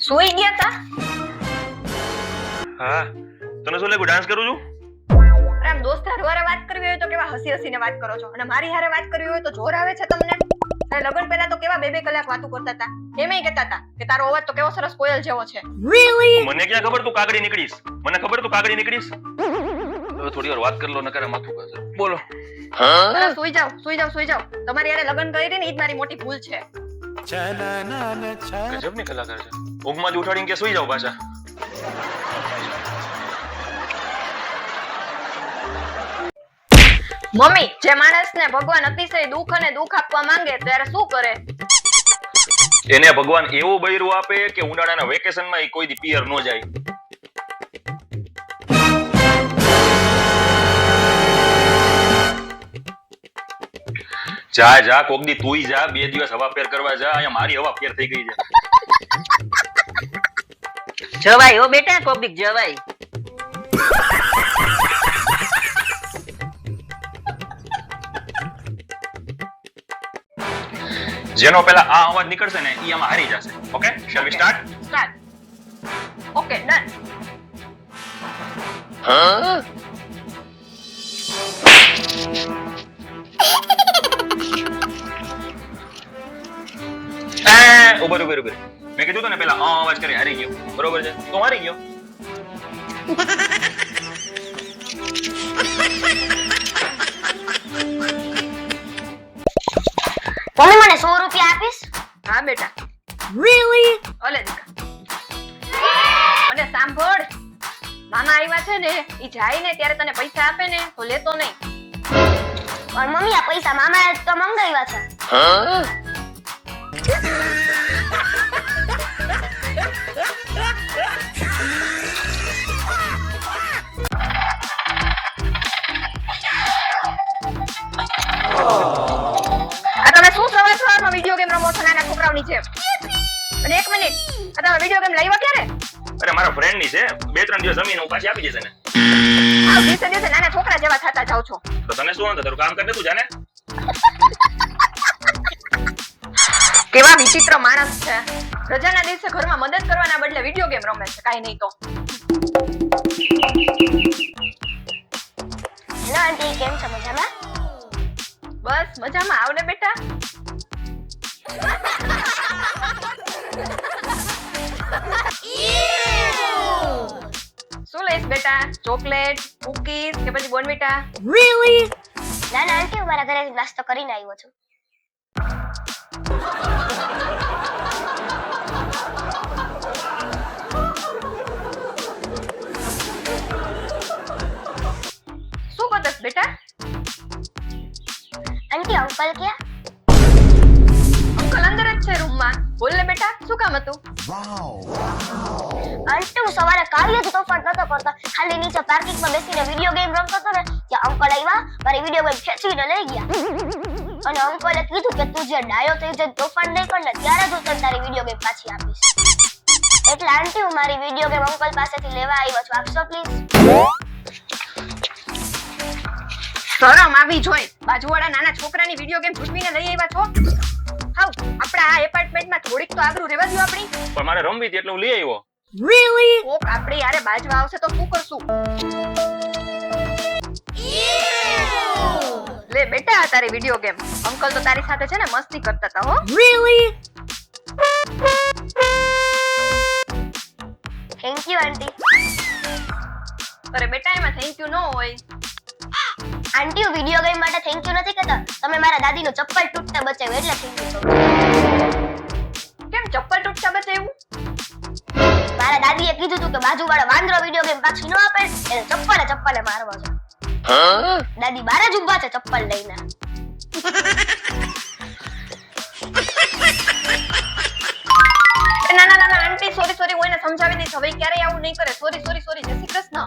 સુઈ ગયા તા? હા, તને શું લાગ્યું ડાન્સ કરું છું? અરે આમ દોસ્તાર હારે વાત કરવી હોય તો કેવા હસી હસીને વાત કરો છો, અને મારી હારે વાત કરવી હોય તો જોર આવે છે તમને. અને લગન પહેલા તો કેવા 2-2 કલાક વાતો કરતા હતા, એમેય કહેતા હતા કે તારો અવાજ તો કેવો સરસ કોયલ જેવો છે. મને ક્યાં ખબર તું કાગડી નીકળીશ? મને ખબર તું કાગડી નીકળીશ? હવે થોડી વાર વાત કરી લો, નકર માથું ખાશે. બોલો. અરે સુઈ જાવ. તમારી હારે લગન કરી ને ઈ જ મારી મોટી ભૂલ છે. ગજબની કલાકાર છે. ઊંઘમાંથી ઉઠાડીને કે સુઈ જાવ પાછા. મમ્મી, જે માણસને ભગવાન અતિશય દુઃખ અને દુઃખ આપવા માંગે ત્યારે શું કરે? એને ભગવાન એવું બૈરું આપે કે ઉનાળાના વેકેશનમાં કોઈ દી પિયર ન જાય. જા કોક દી તુંય જા, 2 દિવસ હવા ફેર કરવા જા. અહીંયા મારી હવા ફેર થઈ ગઈ છે. જવાય હો બેટા, કોક દી જવાય. જેનો પેલા આ અવાજ નીકળશે ને ઈ આમાં હારી જશે. Okay, shall we start? Start. Okay, done. ઉભર. મેં કીધું તને પેલા આ અવાજ કરી હારી ગયો. બરોબર છે? તો હારી ગયો. તમે મને 100 રૂપિયા આપીશ? હા બેટા. Really? ઓલે દીકા. અને સાંભળ, મામા આવ્યા છે ને, ઈ જાય ને ત્યારે તને પૈસા આપે ને તો લેતો નહીં. પણ મમ્મી આ પૈસા મામાએ તો મંગાવ્યા છે. આ તમે શું સવારમાં વિડિયો ગેમ રમો છો નાના છોકરાઓની જેમ? અને 1 મિનિટ, આ તમે વિડિયો ગેમ લાવ્યા ક્યારે? અરે મારા ફ્રેન્ડ ની છે, 2-3 દિવસ જમીને હું પાછી આપી દેશે ને. આ દિવસે નાના છોકરા જેવા થતા જાવ છો. તો તને શું વાંધો? તારું કામ કરી દે, તું જાને. કેવા વિચિત્ર માણસ છે. રજાના દિવસે ઘરમાં મદદ કરવાના બદલે વિડિયો ગેમ રમે છે, કાઈ નહીં તો. હેલો આંટી, કેમ છો? મજામાં? બસ મજામાં. આવને બેટા. શું લઈશ બેટા? ચોકલેટ, કુકીઝ કે પછી બોર્નવિટા? Really? ના આંટી, હું મારા ઘરે નાસ્તો કરીને આવ્યો છું. શું કરતસ બેટા? આંટી અંકલ ક્યાં? અંકલ અંદર જ છે રૂમમાં. બોલ ને બેટા, શું કામ હતું? આંટી હું સવારે કાવ્ય જ તોફાન નતો કરતો, ખાલી નીચે પાર્કિંગમાં બેસીને વિડિયો ગેમ રમતો હતો ને, ત્યાં અંકલ આવ્યા, મારી વિડિયો ગેમ ખેંચીને લઈ ગયા. અને અંકલે કીધું કે તું જે ડાયો થઈ જઈને તોફાન નહીં કર ને ત્યારે જ હું તને તારી વિડિયો ગેમ પાછી આપીશ. એટલે આંટી હું મારી વિડિયો ગેમ અંકલ પાસેથી લેવા આવ્યો છું, આપશો પ્લીઝ? શરમ આવી જોઈએ. બાજુવાળા નાના છોકરાની વિડિયો ગેમ છૂટવીને લઈ આવ્યા છો. હાઉ, આપણા આ એપાર્ટમેન્ટમાં થોડીક તો આબરૂ રહેવા દ્યો આપણી. પણ મારે રમવી હતી એટલે હું લઈ આવ્યો. Really? કોક આપણી યારે બાજવા આવશે તો શું કરશું? લે બેટા, આ તારી વિડિયો ગેમ. અંકલ તો તારી સાથે છે ને મસ્તી કરતા હતા હો. Really? થેન્ક યુ આંટી. અરે બેટા, એમાં થેન્ક યુ ન હોય. આંટી હું વિડિયો ગેમ માટે થેન્ક યુ નથી કહેતા, તમે મારા દાદીનું ચપ્પલ તૂટતા બચાવ્યું એટલે થેન્ક યુ કહું છું. કેમ ચપ્પલ તૂટતા બચાવ્યું? મારા દાદીએ કીધું હતું કે બાજુવાળો વાંદરો વિડિયો ગેમ પાછી ન આપે એટલે ચપ્પલે મારવો છે. દાદી બાર જ ઊભા છે ચપ્પલ લઈને. ના આંટી, સોરી હું એને સમજાવી દઈશ. હવે ક્યારેય આવું નહીં કરે. સોરી. જય શ્રી કૃષ્ણ.